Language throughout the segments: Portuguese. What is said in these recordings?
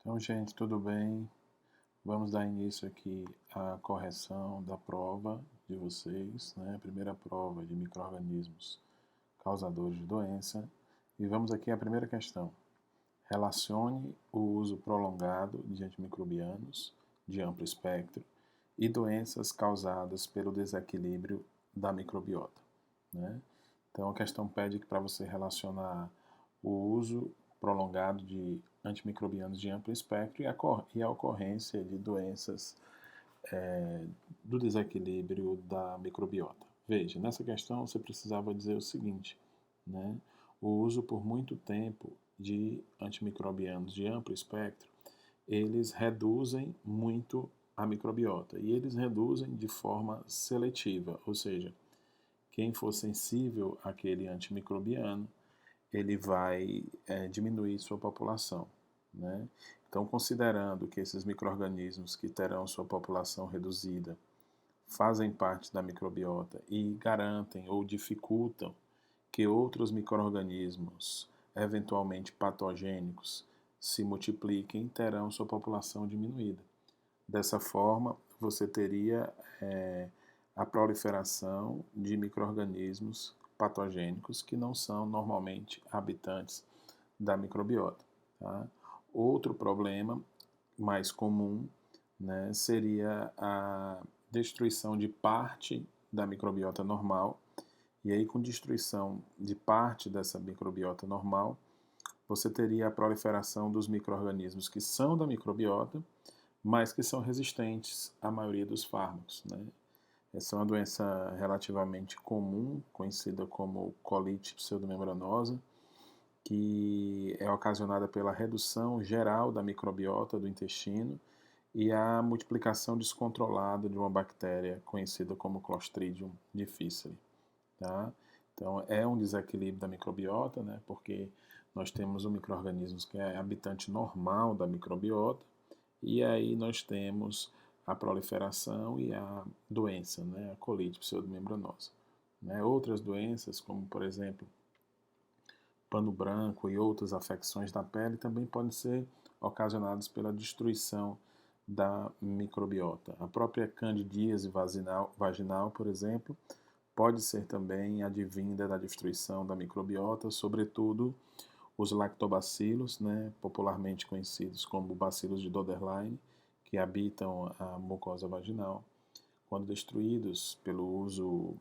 Então, gente, tudo bem? Vamos dar início aqui à correção da prova de vocês, né? Primeira prova de micro-organismos causadores de doença. E vamos aqui à primeira questão. Relacione o uso prolongado de antimicrobianos de amplo espectro e doenças causadas pelo desequilíbrio da microbiota, né? Então, a questão pede para você relacionar o uso prolongado de antimicrobianos de amplo espectro e a ocorrência de doenças do desequilíbrio da microbiota. Veja, nessa questão você precisava dizer o seguinte, né? O uso por muito tempo de antimicrobianos de amplo espectro, eles reduzem muito a microbiota e eles reduzem de forma seletiva, ou seja, quem for sensível àquele antimicrobiano, ele vai diminuir sua população, né? Então, considerando que esses micro-organismos que terão sua população reduzida fazem parte da microbiota e garantem ou dificultam que outros micro-organismos, eventualmente patogênicos, se multipliquem, terão sua população diminuída. Dessa forma, você teria a proliferação de micro-organismos patogênicos que não são normalmente habitantes da microbiota. Tá? Outro problema mais comum, né, seria a destruição de parte da microbiota normal. E aí, com destruição de parte dessa microbiota normal, você teria a proliferação dos micro-organismos que são da microbiota, mas que são resistentes à maioria dos fármacos, né? Essa é uma doença relativamente comum, conhecida como colite pseudomembranosa, que é ocasionada pela redução geral da microbiota do intestino e a multiplicação descontrolada de uma bactéria conhecida como Clostridium difficile. Tá? Então, é um desequilíbrio da microbiota, né? Porque nós temos um micro-organismo que é habitante normal da microbiota, e aí nós temos a proliferação e a doença, né? A colite pseudomembranosa. Né? Outras doenças, como por exemplo pano branco e outras afecções da pele, também podem ser ocasionadas pela destruição da microbiota. A própria candidíase vaginal, por exemplo, pode ser também advinda da destruição da microbiota, sobretudo os lactobacilos, né, popularmente conhecidos como bacilos de Doderlein, que habitam a mucosa vaginal. Quando destruídos pelo uso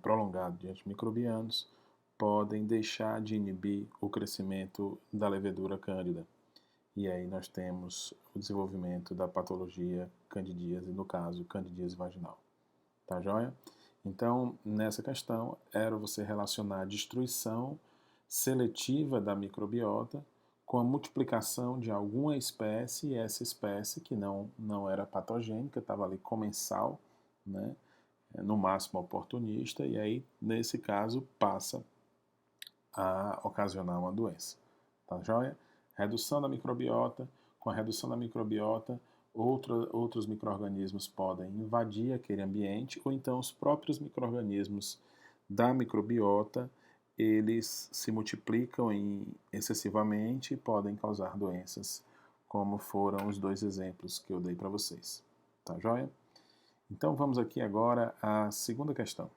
prolongado de antimicrobianos, podem deixar de inibir o crescimento da levedura cândida. E aí nós temos o desenvolvimento da patologia candidíase, no caso, candidíase vaginal. Tá joia? Então, nessa questão, era você relacionar a destruição seletiva da microbiota com a multiplicação de alguma espécie, e essa espécie que não era patogênica, estava ali comensal, né? No máximo oportunista, e aí, nesse caso, passa a ocasionar uma doença. Tá joia? Redução da microbiota. Com a redução da microbiota, outros micro-organismos podem invadir aquele ambiente, ou então os próprios micro-organismos da microbiota, eles se multiplicam excessivamente e podem causar doenças, como foram os dois exemplos que eu dei para vocês. Tá joia? Então vamos aqui agora à segunda questão.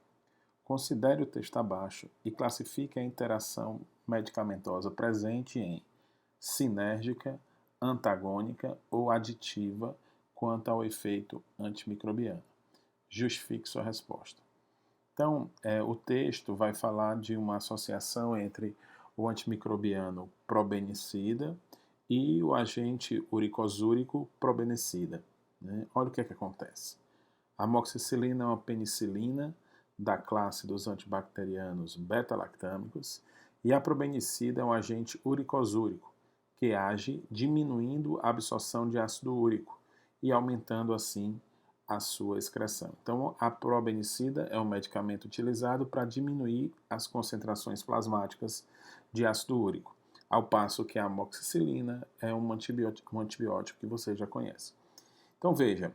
Considere o texto abaixo e classifique a interação medicamentosa presente em sinérgica, antagônica ou aditiva quanto ao efeito antimicrobiano. Justifique sua resposta. Então, o texto vai falar de uma associação entre o antimicrobiano probenicida e o agente uricosúrico probenicida. Né? Olha o que acontece. A amoxicilina é uma penicilina da classe dos antibacterianos beta-lactâmicos e a probenicida é um agente uricosúrico que age diminuindo a absorção de ácido úrico e aumentando assim a sua excreção. Então, a probenicida é um medicamento utilizado para diminuir as concentrações plasmáticas de ácido úrico, ao passo que a amoxicilina é um antibiótico que você já conhece. Então, veja,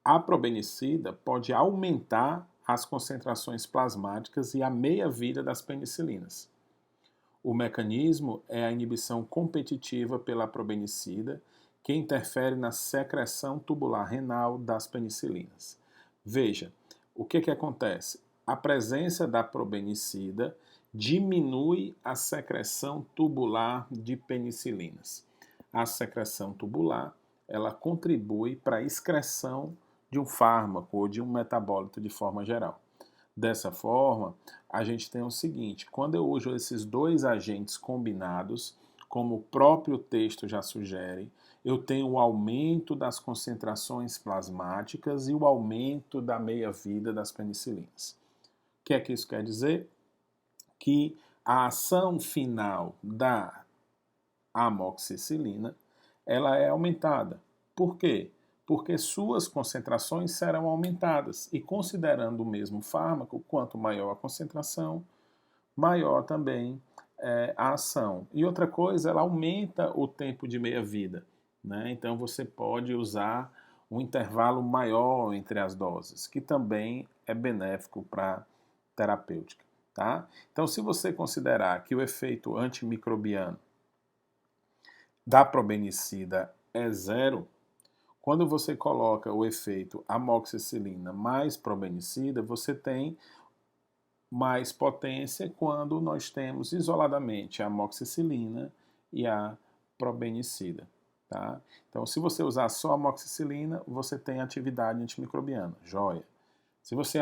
a probenicida pode aumentar as concentrações plasmáticas e a meia-vida das penicilinas. O mecanismo é a inibição competitiva pela probenicida, que interfere na secreção tubular renal das penicilinas. Veja, o que acontece? A presença da probenicida diminui a secreção tubular de penicilinas. A secreção tubular, ela contribui para a excreção de um fármaco ou de um metabólito de forma geral. Dessa forma, a gente tem o seguinte: quando eu uso esses dois agentes combinados, como o próprio texto já sugere, eu tenho o aumento das concentrações plasmáticas e o aumento da meia-vida das penicilinas. O que é que isso quer dizer? Que a ação final da amoxicilina, ela é aumentada. Por quê? Porque suas concentrações serão aumentadas. E considerando o mesmo fármaco, quanto maior a concentração, maior também a ação. E outra coisa, ela aumenta o tempo de meia-vida, né? Então você pode usar um intervalo maior entre as doses, que também é benéfico para terapêutica, tá? Então, se você considerar que o efeito antimicrobiano da probenicida é zero, quando você coloca o efeito amoxicilina mais probenicida, você tem mais potência quando nós temos isoladamente a amoxicilina e a probenicida. Tá? Então, se você usar só a amoxicilina, você tem atividade antimicrobiana, joia. Se você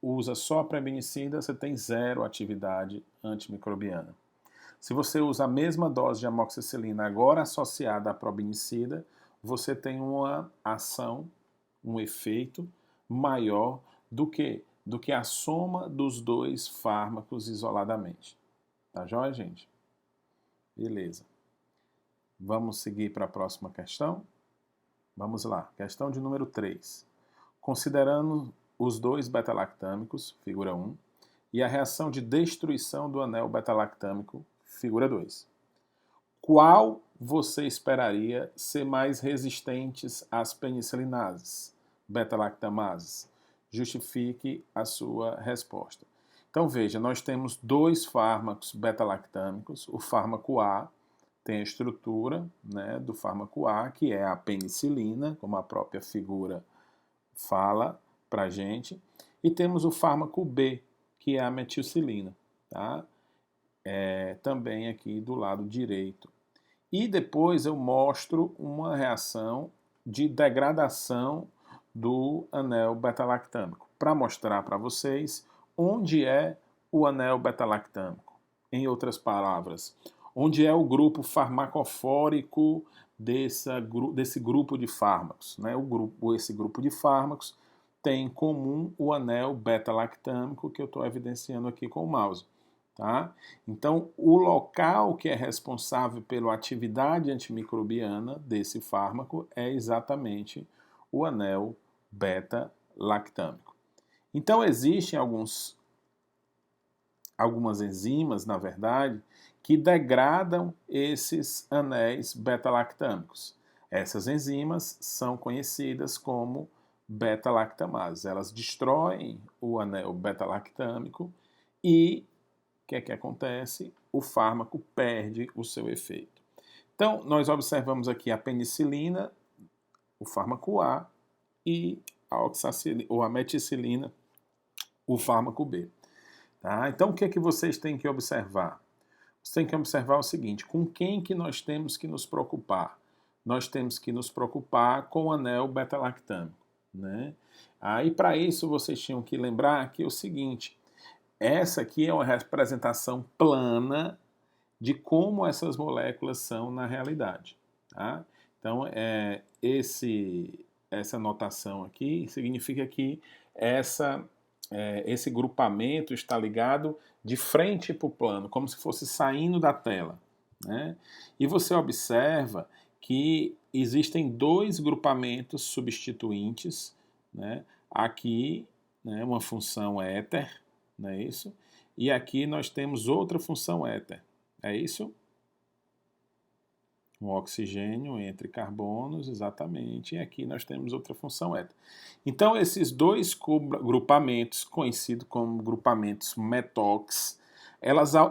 usa só a probenicida, você tem zero atividade antimicrobiana. Se você usa a mesma dose de amoxicilina agora associada à probenicida, você tem uma ação, um efeito maior do que a soma dos dois fármacos isoladamente. Tá joia, gente? Beleza. Vamos seguir para a próxima questão? Vamos lá. Questão de número 3. Considerando os dois beta-lactâmicos, figura 1, e a reação de destruição do anel beta-lactâmico, figura 2. Qual você esperaria ser mais resistentes às penicilinases, beta-lactamases? Justifique a sua resposta. Então veja, nós temos dois fármacos beta-lactâmicos. O fármaco A tem a estrutura, né, do fármaco A, que é a penicilina, como a própria figura fala para a gente. E temos o fármaco B, que é a metilcilina, tá? Também aqui do lado direito. E depois eu mostro uma reação de degradação do anel beta-lactâmico, para mostrar para vocês onde é o anel beta-lactâmico. Em outras palavras, onde é o grupo farmacofórico desse grupo de fármacos. Né? Esse grupo de fármacos tem em comum o anel beta-lactâmico, que eu estou evidenciando aqui com o mouse. Tá? Então, o local que é responsável pela atividade antimicrobiana desse fármaco é exatamente o anel beta-lactâmico. Então, existem algumas enzimas, na verdade, que degradam esses anéis beta-lactâmicos. Essas enzimas são conhecidas como beta-lactamases. Elas destroem o anel beta-lactâmico e o que é que acontece? O fármaco perde o seu efeito. Então, nós observamos aqui a penicilina, o fármaco A, e a meticilina, o fármaco B. Tá? Então, o que é que vocês têm que observar? Vocês têm que observar o seguinte: com quem que nós temos que nos preocupar? Nós temos que nos preocupar com o anel beta-lactâmico. Né? Aí, para isso, vocês tinham que lembrar que é o seguinte: essa aqui é uma representação plana de como essas moléculas são na realidade. Tá? Então, essa notação aqui significa que esse grupamento está ligado de frente para o plano, como se fosse saindo da tela. Né? E você observa que existem dois grupamentos substituintes, né? Aqui, né, uma função éter, não é isso? E aqui nós temos outra função éter, é isso? Um oxigênio entre carbonos, exatamente, e aqui nós temos outra função éter. Então, esses dois grupamentos, conhecidos como grupamentos metox,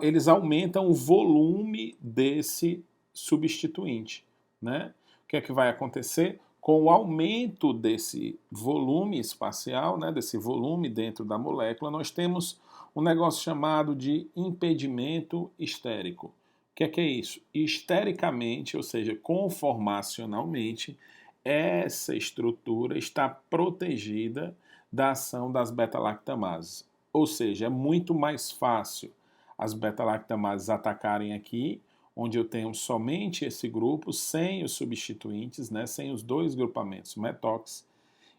eles aumentam o volume desse substituinte, né? O que é que vai acontecer? Com o aumento desse volume espacial, né, desse volume dentro da molécula, nós temos um negócio chamado de impedimento estérico. O que é isso? Estericamente, ou seja, conformacionalmente, essa estrutura está protegida da ação das beta-lactamases. Ou seja, é muito mais fácil as beta-lactamases atacarem aqui, onde eu tenho somente esse grupo, sem os substituintes, né, sem os dois grupamentos metox,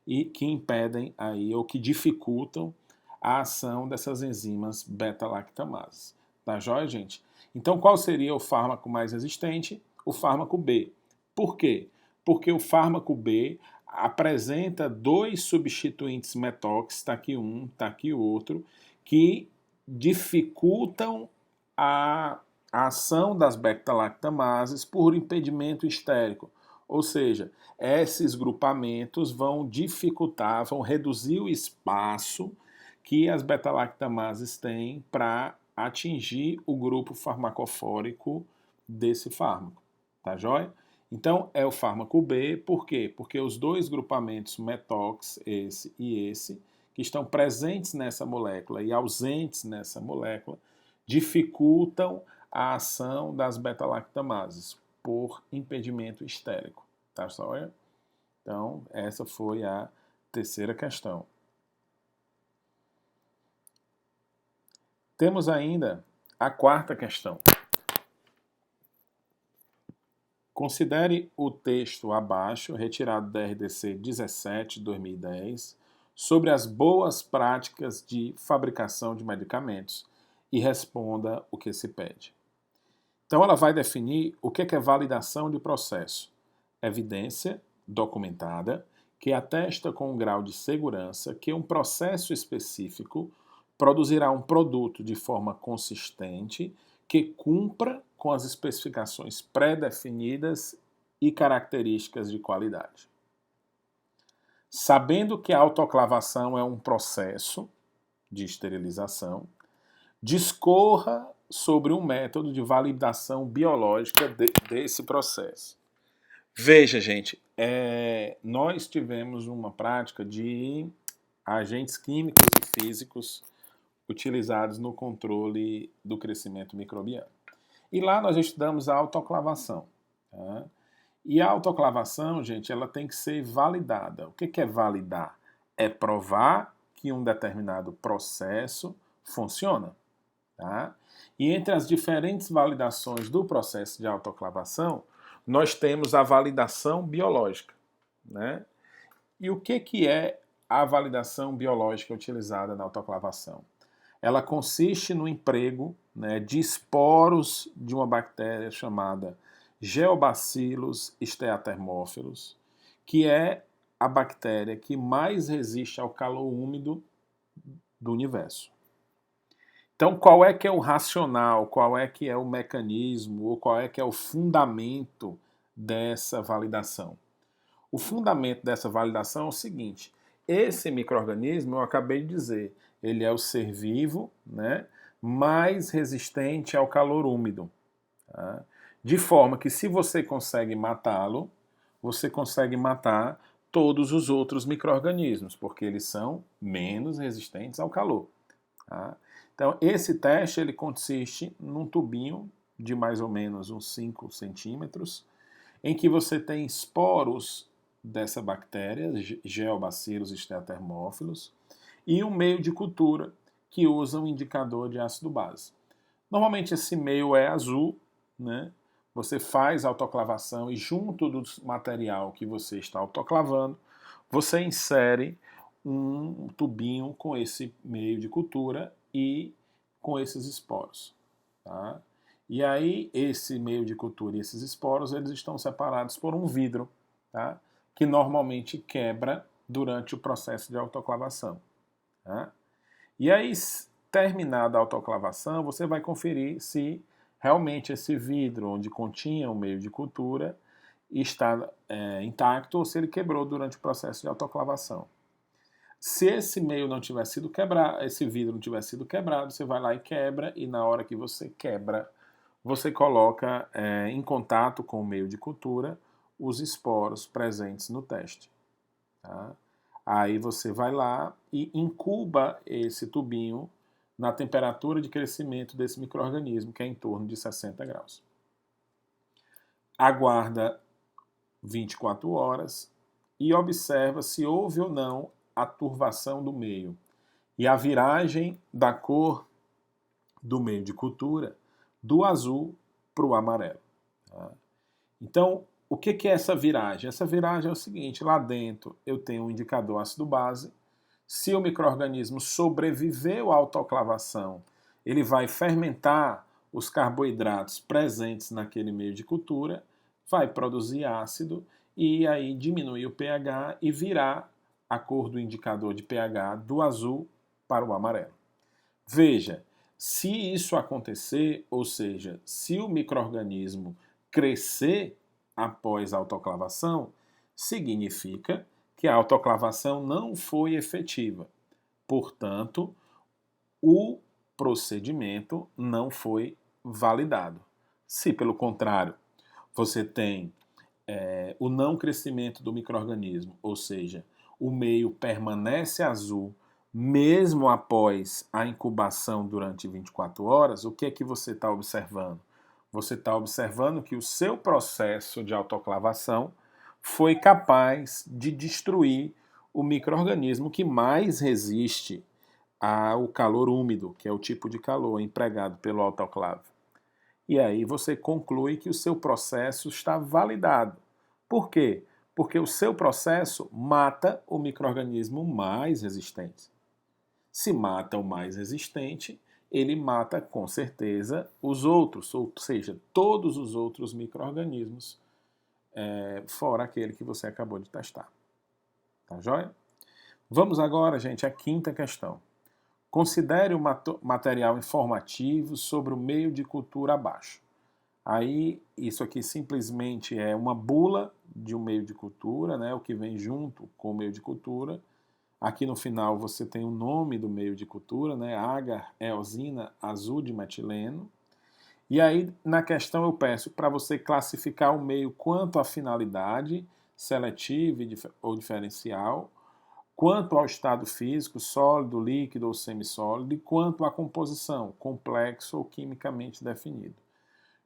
e que impedem aí, ou que dificultam a ação dessas enzimas beta-lactamases. Tá joia, gente? Então, qual seria o fármaco mais resistente? O fármaco B. Por quê? Porque o fármaco B apresenta dois substituintes metox, está aqui um, está aqui o outro, que dificultam a ação das beta-lactamases por impedimento estérico. Ou seja, esses grupamentos vão dificultar, vão reduzir o espaço que as beta-lactamases têm para atingir o grupo farmacofórico desse fármaco. Tá joia? Então, é o fármaco B, por quê? Porque os dois grupamentos metox, esse e esse, que estão presentes nessa molécula e ausentes nessa molécula, dificultam a ação das beta-lactamases por impedimento estérico. Tá joia? Então, essa foi a terceira questão. Temos ainda a quarta questão. Considere o texto abaixo, retirado da RDC 17/2010, sobre as boas práticas de fabricação de medicamentos e responda o que se pede. Então, ela vai definir o que é validação de processo. Evidência documentada que atesta com um grau de segurança que um processo específico produzirá um produto de forma consistente que cumpra com as especificações pré-definidas e características de qualidade. Sabendo que a autoclavação é um processo de esterilização, discorra sobre um método de validação biológica desse processo. Veja, gente, nós tivemos uma prática de agentes químicos e físicos utilizados no controle do crescimento microbiano. E lá nós estudamos a autoclavação. Tá? E a autoclavação, gente, ela tem que ser validada. O que é validar? É provar que um determinado processo funciona. Tá? E entre as diferentes validações do processo de autoclavação, nós temos a validação biológica. Né? E o que é a validação biológica utilizada na autoclavação? Ela consiste no emprego, né, de esporos de uma bactéria chamada Geobacillus steathermophilus, que é a bactéria que mais resiste ao calor úmido do universo. Então, qual é que é o racional, qual é que é o mecanismo, ou qual é que é o fundamento dessa validação? O fundamento dessa validação é o seguinte: esse micro-organismo, eu acabei de dizer, ele é o ser vivo, né, mais resistente ao calor úmido. Tá? De forma que, se você consegue matá-lo, você consegue matar todos os outros micro-organismos, porque eles são menos resistentes ao calor. Tá? Então, esse teste ele consiste num tubinho de mais ou menos uns 5 centímetros, em que você tem esporos dessa bactéria, Geobacillus steathermophilus, e um meio de cultura que usa um indicador de ácido base. Normalmente esse meio é azul, né? Você faz a autoclavação e junto do material que você está autoclavando, você insere um tubinho com esse meio de cultura e com esses esporos. Tá? E aí esse meio de cultura e esses esporos eles estão separados por um vidro, tá? Que normalmente quebra durante o processo de autoclavação. Tá? E aí, terminada a autoclavação, você vai conferir se realmente esse vidro onde continha o meio de cultura está intacto ou se ele quebrou durante o processo de autoclavação. Se esse meio não tiver sido quebrado, esse vidro não tiver sido quebrado, você vai lá e quebra, e na hora que você quebra, você coloca em contato com o meio de cultura os esporos presentes no teste. Tá? Aí você vai lá e incuba esse tubinho na temperatura de crescimento desse micro-organismo, que é em torno de 60 graus. Aguarda 24 horas e observa se houve ou não a turvação do meio e a viragem da cor do meio de cultura do azul para o amarelo. Tá? Então, o que é essa viragem? Essa viragem é o seguinte: lá dentro eu tenho um indicador ácido-base. Se o micro-organismo sobreviveu à autoclavação, ele vai fermentar os carboidratos presentes naquele meio de cultura, vai produzir ácido e aí diminuir o pH e virar a cor do indicador de pH do azul para o amarelo. Veja, se isso acontecer, ou seja, se o micro-organismo crescer após a autoclavação, significa que a autoclavação não foi efetiva. Portanto, o procedimento não foi validado. Se, pelo contrário, você tem o não crescimento do micro-organismo, ou seja, o meio permanece azul mesmo após a incubação durante 24 horas, o que é que você está observando? Você está observando que o seu processo de autoclavação foi capaz de destruir o micro-organismo que mais resiste ao calor úmido, que é o tipo de calor empregado pelo autoclave. E aí você conclui que o seu processo está validado. Por quê? Porque o seu processo mata o micro-organismo mais resistente. Se mata o mais resistente, ele mata com certeza os outros, ou seja, todos os outros micro-organismos, fora aquele que você acabou de testar. Tá joia? Vamos agora, gente, à quinta questão. Considere o material informativo sobre o meio de cultura abaixo. Aí, isso aqui simplesmente é uma bula de um meio de cultura, né, o que vem junto com o meio de cultura. Aqui no final você tem o nome do meio de cultura, né, agar, eosina, azul de metileno. E aí, na questão, eu peço para você classificar o meio quanto à finalidade, seletiva ou diferencial, quanto ao estado físico, sólido, líquido ou semissólido, e quanto à composição, complexo ou quimicamente definido.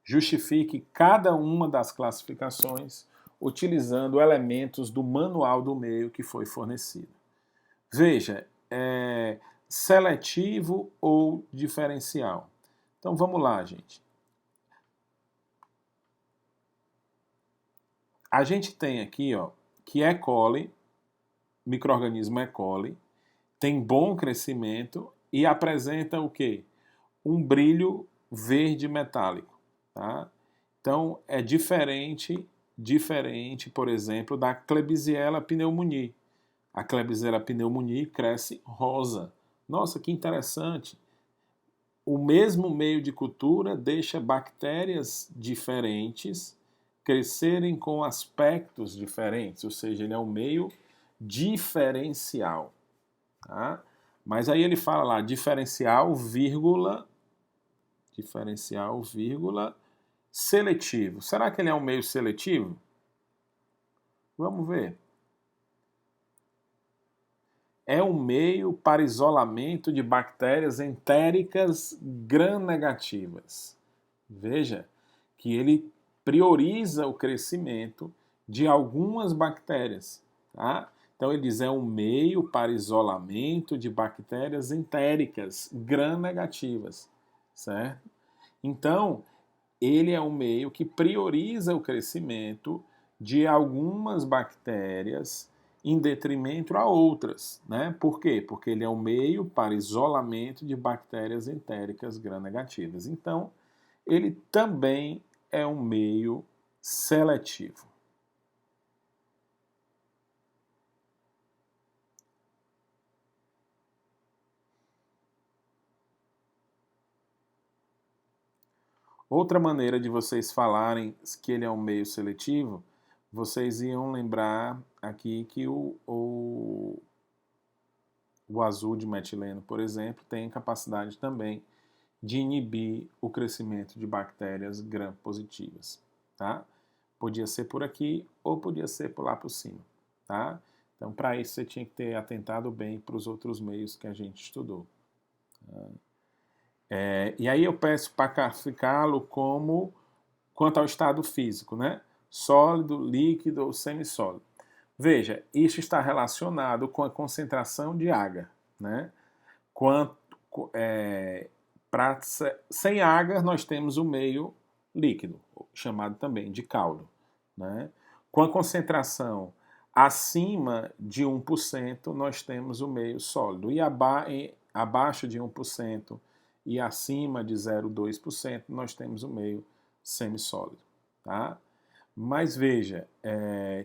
Justifique cada uma das classificações utilizando elementos do manual do meio que foi fornecido. Veja, seletivo ou diferencial. Então vamos lá, gente. A gente tem aqui, ó, que E. coli, micro-organismo E. coli, tem bom crescimento e apresenta o quê? Um brilho verde metálico. Tá? Então, é diferente, por exemplo, da Klebsiella pneumoniae. A Klebsiella pneumoniae cresce rosa. Nossa, que interessante! O mesmo meio de cultura deixa bactérias diferentes crescerem com aspectos diferentes, ou seja, ele é um meio diferencial. Tá? Mas aí ele fala lá, diferencial, vírgula, seletivo. Será que ele é um meio seletivo? Vamos ver. É um meio para isolamento de bactérias entéricas gram-negativas. Veja que ele prioriza o crescimento de algumas bactérias. Tá? Então ele diz é um meio para isolamento de bactérias entéricas gram-negativas. Certo? Então, ele é um meio que prioriza o crescimento de algumas bactérias em detrimento a outras, né? Por quê? Porque ele é um meio para isolamento de bactérias entéricas gram-negativas. Então, ele também é um meio seletivo. Outra maneira de vocês falarem que ele é um meio seletivo, vocês iam lembrar aqui que o azul de metileno, por exemplo, tem capacidade também de inibir o crescimento de bactérias gram-positivas. Tá? Podia ser por aqui ou podia ser por lá por cima, tá? Então, para isso, você tinha que ter atentado bem para os outros meios que a gente estudou. E aí eu peço para classificá-lo como quanto ao estado físico, né? Sólido, líquido ou semissólido. Veja, isso está relacionado com a concentração de agar, né? Sem agar, nós temos o meio líquido, chamado também de caldo, né? Com a concentração acima de 1%, nós temos o meio sólido. E abaixo de 1% e acima de 0,2%, nós temos o meio semissólido, tá? Mas veja,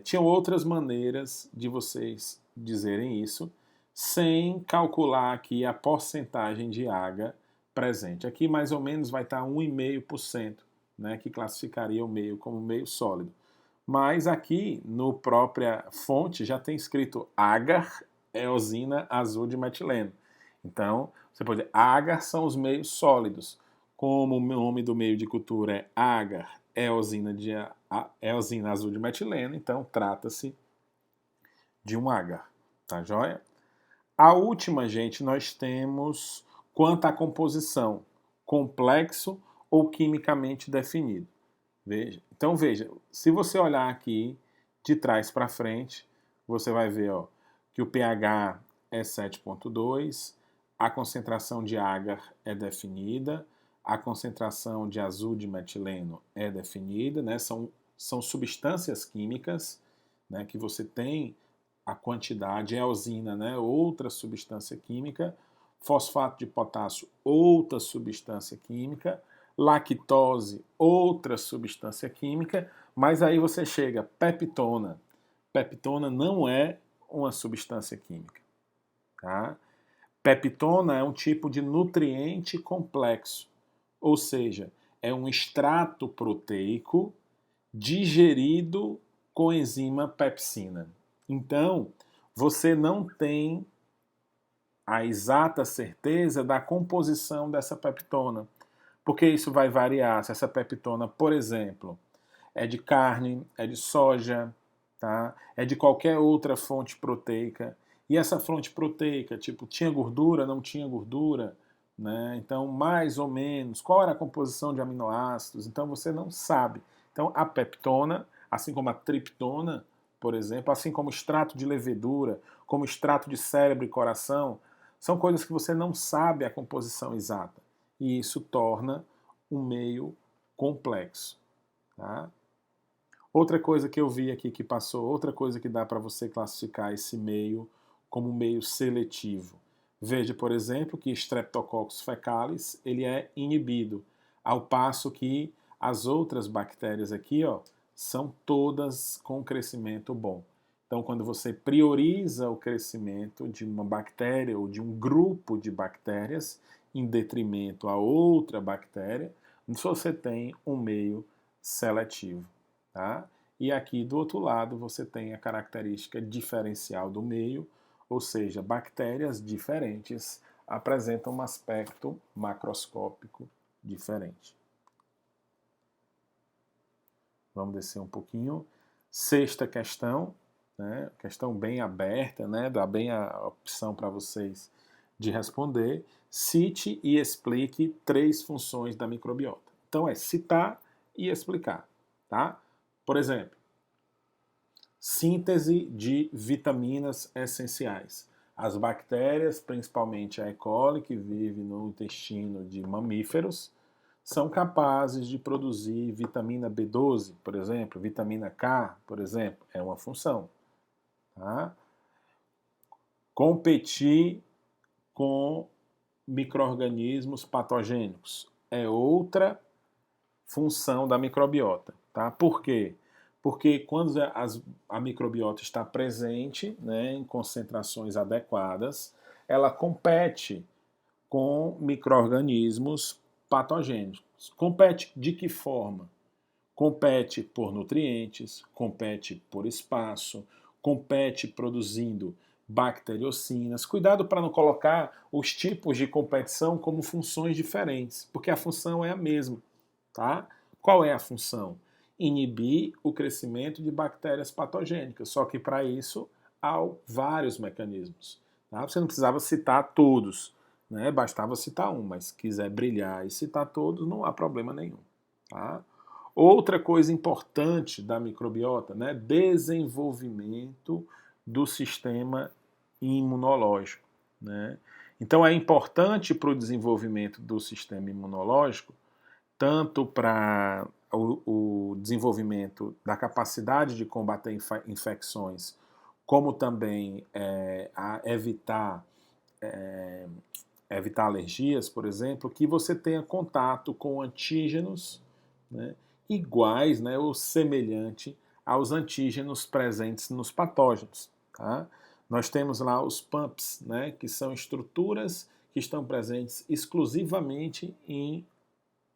tinham outras maneiras de vocês dizerem isso, sem calcular aqui a porcentagem de agar presente. Aqui mais ou menos vai estar 1,5%, né, que classificaria o meio como meio sólido. Mas aqui, no própria fonte, já tem escrito agar, eosina azul de metileno. Então, você pode dizer, agar são os meios sólidos. Como o nome do meio de cultura é agar, eosina azul de metileno, então trata-se de um agar, tá joia? A última, gente, nós temos quanto à composição, complexo ou quimicamente definido. Veja. Então veja, se você olhar aqui de trás para frente, você vai ver ó, que o pH é 7,2, a concentração de agar é definida, a concentração de azul de metileno é definida, né? São substâncias químicas, né, que você tem a quantidade, eosina, né, outra substância química, fosfato de potássio, outra substância química, lactose, outra substância química, mas aí você chega peptona. Peptona não é uma substância química, tá? Peptona é um tipo de nutriente complexo, ou seja, é um extrato proteico digerido com enzima pepsina. Então, você não tem a exata certeza da composição dessa peptona, porque isso vai variar. Se essa peptona, por exemplo, é de carne, é de soja, tá? É de qualquer outra fonte proteica. E essa fonte proteica, tipo, tinha gordura, não tinha gordura, né? Então, mais ou menos, qual era a composição de aminoácidos? Então, você não sabe. Então, a peptona, assim como a triptona, por exemplo, assim como o extrato de levedura, como o extrato de cérebro e coração, são coisas que você não sabe a composição exata. E isso torna um meio complexo, tá? Outra coisa que eu vi aqui que passou, outra coisa que dá para você classificar esse meio como meio seletivo. Veja, por exemplo, que Streptococcus fecalis ele é inibido, ao passo que as outras bactérias aqui, ó, são todas com crescimento bom. Então, quando você prioriza o crescimento de uma bactéria ou de um grupo de bactérias em detrimento a outra bactéria, você tem um meio seletivo. Tá? E aqui do outro lado você tem a característica diferencial do meio, ou seja, bactérias diferentes apresentam um aspecto macroscópico diferente. Vamos descer um pouquinho. Sexta questão, né? Questão bem aberta, né? Dá bem a opção para vocês de responder. Cite e explique 3 funções da microbiota. Então é citar e explicar, tá? Por exemplo, síntese de vitaminas essenciais. As bactérias, principalmente a E. coli, que vive no intestino de mamíferos, são capazes de produzir vitamina B12, por exemplo, vitamina K, por exemplo, é uma função. Tá? Competir com micro-organismos patogênicos é outra função da microbiota. Tá? Por quê? Porque quando a microbiota está presente, né, em concentrações adequadas, ela compete com micro-organismos patogênicos. Compete de que forma? Compete por nutrientes, compete por espaço, compete produzindo bacteriocinas. Cuidado para não colocar os tipos de competição como funções diferentes, porque a função é a mesma. Tá? Qual é a função? inibir o crescimento de bactérias patogênicas. Só que para isso há vários mecanismos. Tá? Você não precisava citar todos, né? Bastava citar um, mas se quiser brilhar e citar todos, não há problema nenhum. Tá? Outra coisa importante da microbiota, né? Desenvolvimento do sistema imunológico. Né? Então é importante para o desenvolvimento do sistema imunológico, tanto para o desenvolvimento da capacidade de combater infecções, como também evitar alergias, por exemplo, que você tenha contato com antígenos, né, iguais, né, ou semelhante aos antígenos presentes nos patógenos. Tá? Nós temos lá os PAMPs, né, que são estruturas que estão presentes exclusivamente em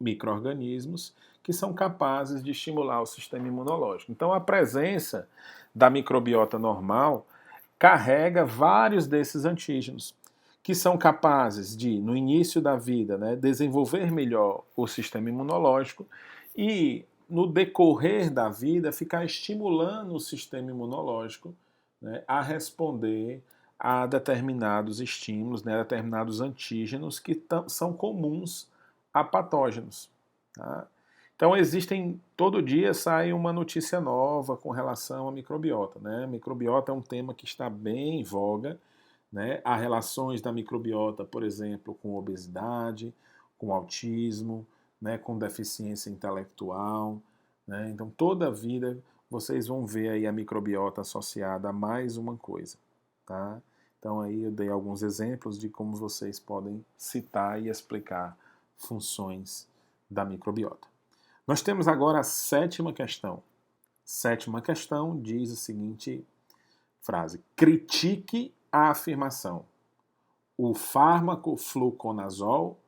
micro-organismos que são capazes de estimular o sistema imunológico. Então, a presença da microbiota normal carrega vários desses antígenos, que são capazes de, no início da vida, né, desenvolver melhor o sistema imunológico e, no decorrer da vida, ficar estimulando o sistema imunológico, né, a responder a determinados estímulos, né, a determinados antígenos que são comuns a patógenos. Tá? Então todo dia sai uma notícia nova com relação à microbiota. Né? A microbiota é um tema que está bem em voga. Né? Há relações da microbiota, por exemplo, com obesidade, com autismo, né? Com deficiência intelectual. Né? Então toda a vida vocês vão ver aí a microbiota associada a mais uma coisa. Tá? Então aí eu dei alguns exemplos de como vocês podem citar e explicar funções da microbiota. Nós temos agora a sétima questão. Sétima questão diz a seguinte frase: critique a afirmação. O fármaco fluconazol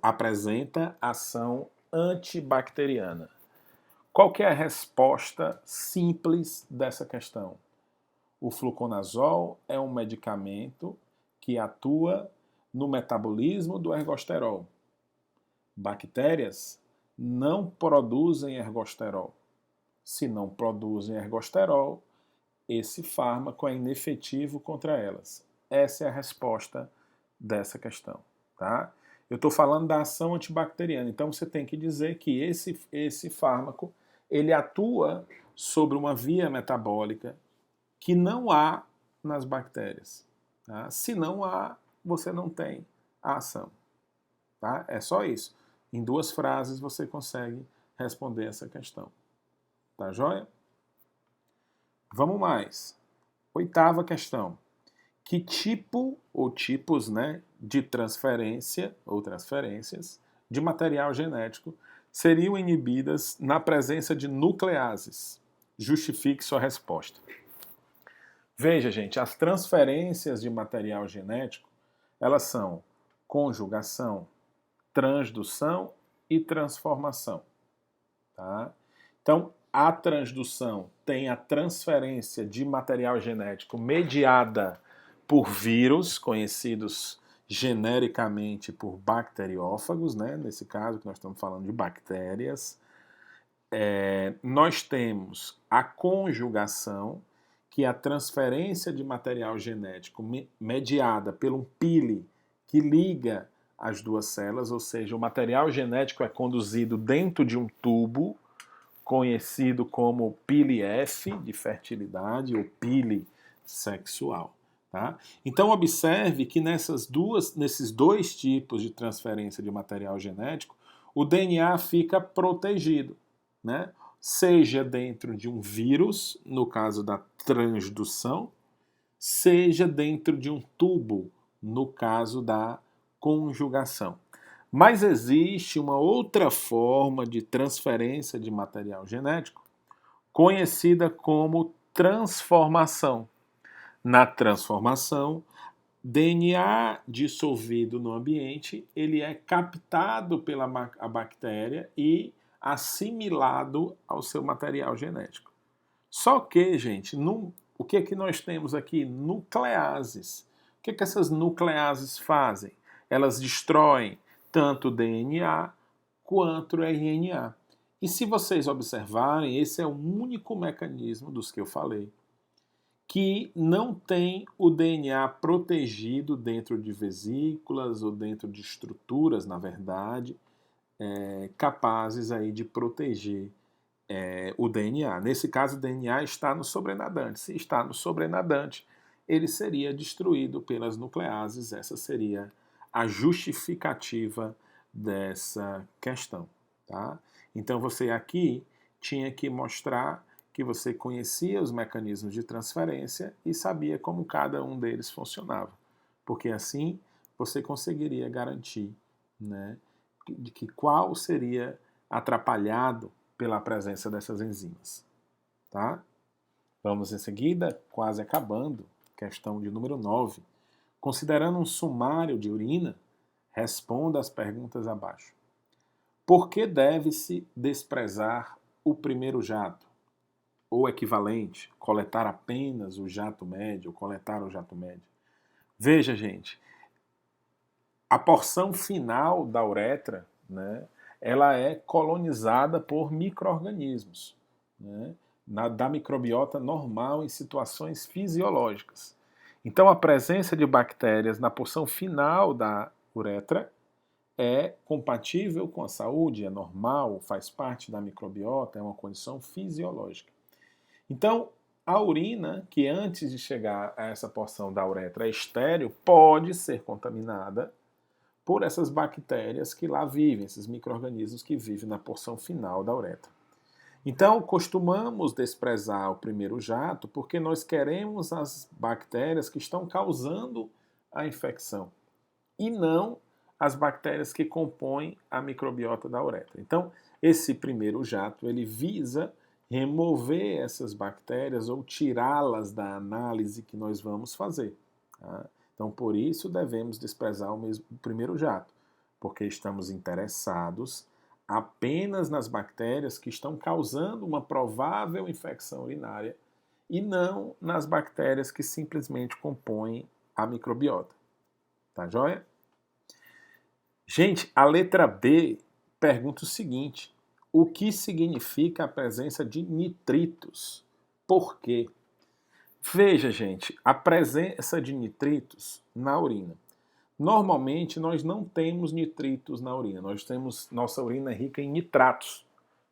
apresenta ação antibacteriana. Qual que é a resposta simples dessa questão? O fluconazol é um medicamento que atua no metabolismo do ergosterol. Bactérias não produzem ergosterol. Se não produzem ergosterol, esse fármaco é inefetivo contra elas. Essa é a resposta dessa questão. Tá? Eu estou falando da ação antibacteriana, então você tem que dizer que esse fármaco ele atua sobre uma via metabólica que não há nas bactérias. Tá? Se não há, você não tem a ação. Tá? É só isso. Em 2 frases você consegue responder essa questão. Tá joia? Vamos mais. 8ª questão. Que tipo ou tipos, né, de transferência ou transferências de material genético seriam inibidas na presença de nucleases? Justifique sua resposta. Veja, gente, as transferências de material genético, elas são conjugação, transdução e transformação. Tá? Então, a transdução tem a transferência de material genético mediada por vírus, conhecidos genericamente por bacteriófagos, né? Nesse caso que nós estamos falando de bactérias. Nós temos a conjugação, que é a transferência de material genético mediada por um pile que liga as 2 células, ou seja, o material genético é conduzido dentro de um tubo, conhecido como pile F, de fertilidade, ou pile sexual. Tá? Então, observe que nesses 2 tipos de transferência de material genético, o DNA fica protegido, né? Seja dentro de um vírus, no caso da transdução, seja dentro de um tubo, no caso da conjugação. Mas existe uma outra forma de transferência de material genético, conhecida como transformação. Na transformação, DNA dissolvido no ambiente, ele é captado pela bactéria e assimilado ao seu material genético. Só que, gente, o que é que nós temos aqui? Nucleases. O que é que essas nucleases fazem? Elas destroem tanto o DNA quanto o RNA. E se vocês observarem, esse é o único mecanismo dos que eu falei que não tem o DNA protegido dentro de vesículas ou dentro de estruturas, na verdade, capazes aí de proteger o DNA. Nesse caso, o DNA está no sobrenadante. Se está no sobrenadante, ele seria destruído pelas nucleases. Essa seria a justificativa dessa questão. Tá? Então, você aqui tinha que mostrar que você conhecia os mecanismos de transferência e sabia como cada um deles funcionava. Porque assim você conseguiria garantir, né, de que qual seria atrapalhado pela presença dessas enzimas. Tá? Vamos em seguida, quase acabando, questão de número 9. Considerando um sumário de urina, responda as perguntas abaixo. Por que deve-se desprezar o primeiro jato? Ou equivalente, coletar apenas o jato médio, ou coletar o jato médio? Veja, gente, a porção final da uretra, né, ela é colonizada por micro-organismos, né, da microbiota normal em situações fisiológicas. Então, a presença de bactérias na porção final da uretra é compatível com a saúde, é normal, faz parte da microbiota, é uma condição fisiológica. Então, a urina, que antes de chegar a essa porção da uretra é estéril, pode ser contaminada por essas bactérias que lá vivem, esses micro-organismos que vivem na porção final da uretra. Então, costumamos desprezar o primeiro jato porque nós queremos as bactérias que estão causando a infecção e não as bactérias que compõem a microbiota da uretra. Então, esse primeiro jato, ele visa remover essas bactérias ou tirá-las da análise que nós vamos fazer. Tá? Então, por isso, devemos desprezar o primeiro jato, porque estamos interessados apenas nas bactérias que estão causando uma provável infecção urinária e não nas bactérias que simplesmente compõem a microbiota. Tá joia? Gente, a letra B pergunta o seguinte: o que significa a presença de nitritos? Por quê? Veja, gente, a presença de nitritos na urina. Normalmente nós não temos nitritos na urina, nossa urina é rica em nitratos,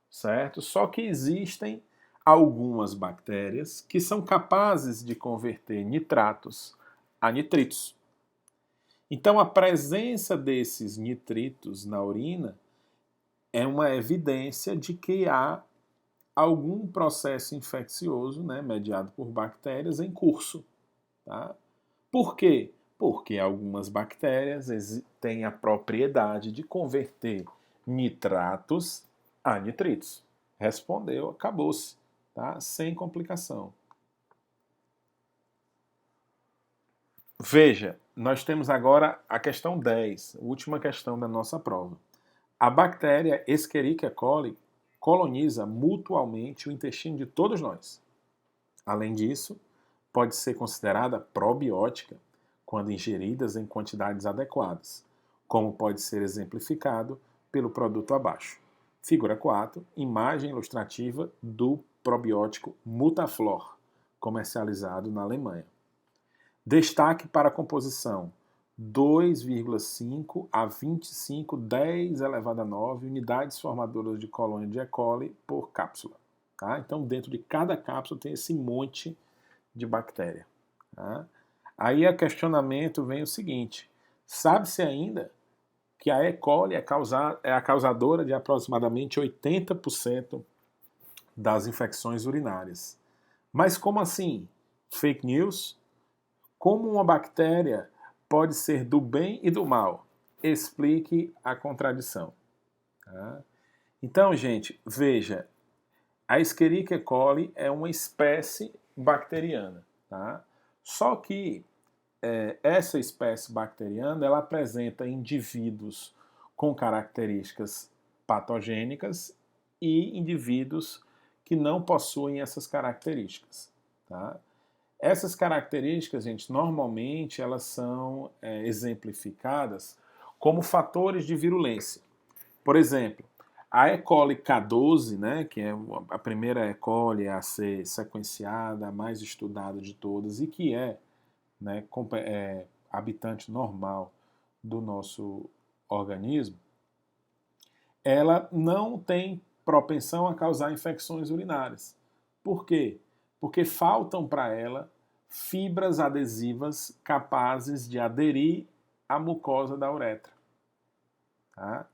certo? Só que existem algumas bactérias que são capazes de converter nitratos a nitritos. Então, a presença desses nitritos na urina é uma evidência de que há algum processo infeccioso, né, mediado por bactérias, em curso. Tá? Por quê? Porque algumas bactérias têm a propriedade de converter nitratos a nitritos. Respondeu, acabou-se, tá? Sem complicação. Veja, nós temos agora a questão 10, última questão da nossa prova. A bactéria Escherichia coli coloniza mutualmente o intestino de todos nós. Além disso, pode ser considerada probiótica quando ingeridas em quantidades adequadas, como pode ser exemplificado pelo produto abaixo. Figura 4, imagem ilustrativa do probiótico Mutaflor, comercializado na Alemanha. Destaque para a composição 2,5 a 25, 10 elevado a 9 unidades formadoras de colônia de E. coli por cápsula. Tá? Então, dentro de cada cápsula tem esse monte de bactéria. Tá? Aí o questionamento vem o seguinte: sabe-se ainda que a E. coli é a causadora de aproximadamente 80% das infecções urinárias. Mas como assim? Fake news? Como uma bactéria pode ser do bem e do mal? Explique a contradição. Tá? Então, gente, veja, a Escherichia coli é uma espécie bacteriana. Tá? Só que essa espécie bacteriana ela apresenta indivíduos com características patogênicas e indivíduos que não possuem essas características. Tá? Essas características, gente, normalmente elas são exemplificadas como fatores de virulência. Por exemplo, A E. coli K12, né, que é a primeira E. coli a ser sequenciada, a mais estudada de todas e que é, né, habitante normal do nosso organismo, ela não tem propensão a causar infecções urinárias. Por quê? Porque faltam para ela fibras adesivas capazes de aderir à mucosa da uretra. Tá?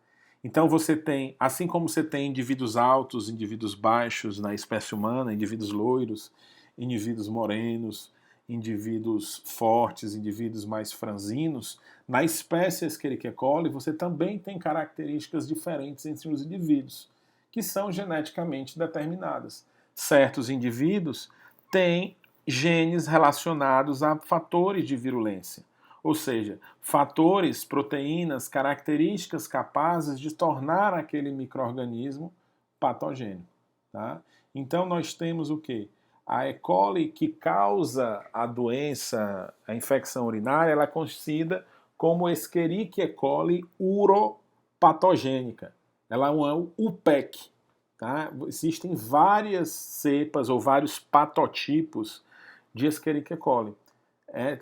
Então você tem, assim como você tem indivíduos altos, indivíduos baixos na espécie humana, indivíduos loiros, indivíduos morenos, indivíduos fortes, indivíduos mais franzinos, na espécie Escherichia coli você também tem características diferentes entre os indivíduos, que são geneticamente determinadas. Certos indivíduos têm genes relacionados a fatores de virulência. Ou seja, fatores, proteínas, características capazes de tornar aquele micro-organismo patogênico. Tá? Então nós temos o quê? A E. coli que causa a doença, a infecção urinária, ela é conhecida como Escherichia coli uropatogênica. Ela é um UPEC. Tá? Existem várias cepas ou vários patotipos de Escherichia coli.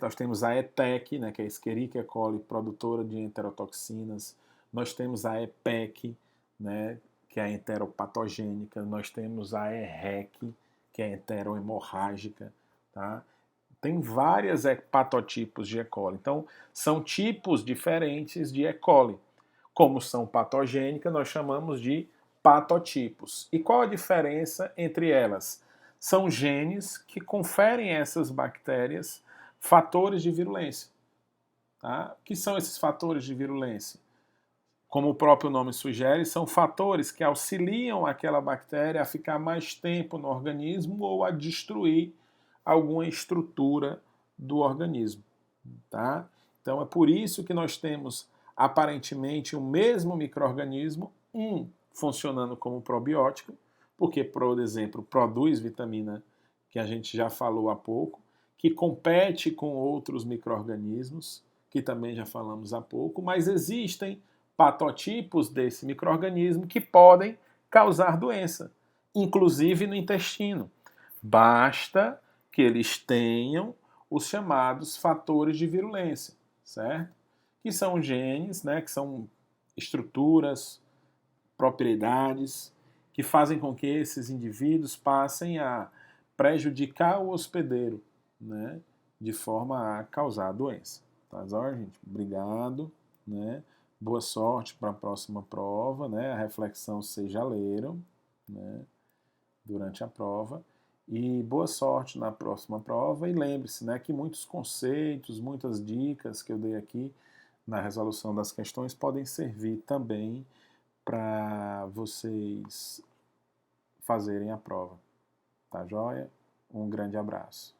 Nós temos a ETEC, né, que é a Escherichia coli, produtora de enterotoxinas. Nós temos a EPEC, né, que é a enteropatogênica. Nós temos a EREC, que é enterohemorrágica. Tá? Tem vários patotipos de E. coli. Então, são tipos diferentes de E. coli. Como são patogênicas, nós chamamos de patotipos. E qual a diferença entre elas? São genes que conferem a essas bactérias fatores de virulência. Tá? O que são esses fatores de virulência? Como o próprio nome sugere, são fatores que auxiliam aquela bactéria a ficar mais tempo no organismo ou a destruir alguma estrutura do organismo. Tá? Então é por isso que nós temos aparentemente o mesmo micro-organismo, funcionando como probiótico, porque, por exemplo, produz vitamina que a gente já falou há pouco, que compete com outros micro-organismos, que também já falamos há pouco, mas existem patotipos desse micro-organismo que podem causar doença, inclusive no intestino. Basta que eles tenham os chamados fatores de virulência, certo? Que são genes, né, que são estruturas, propriedades que fazem com que esses indivíduos passem a prejudicar o hospedeiro, né, de forma a causar a doença. Tá, gente? Obrigado, né? Boa sorte para a próxima prova, né? A reflexão vocês já leram, né, durante a prova. E boa sorte na próxima prova. E lembre-se, né, que muitos conceitos, muitas dicas que eu dei aqui na resolução das questões podem servir também para vocês fazerem a prova. Tá joia? Um grande abraço.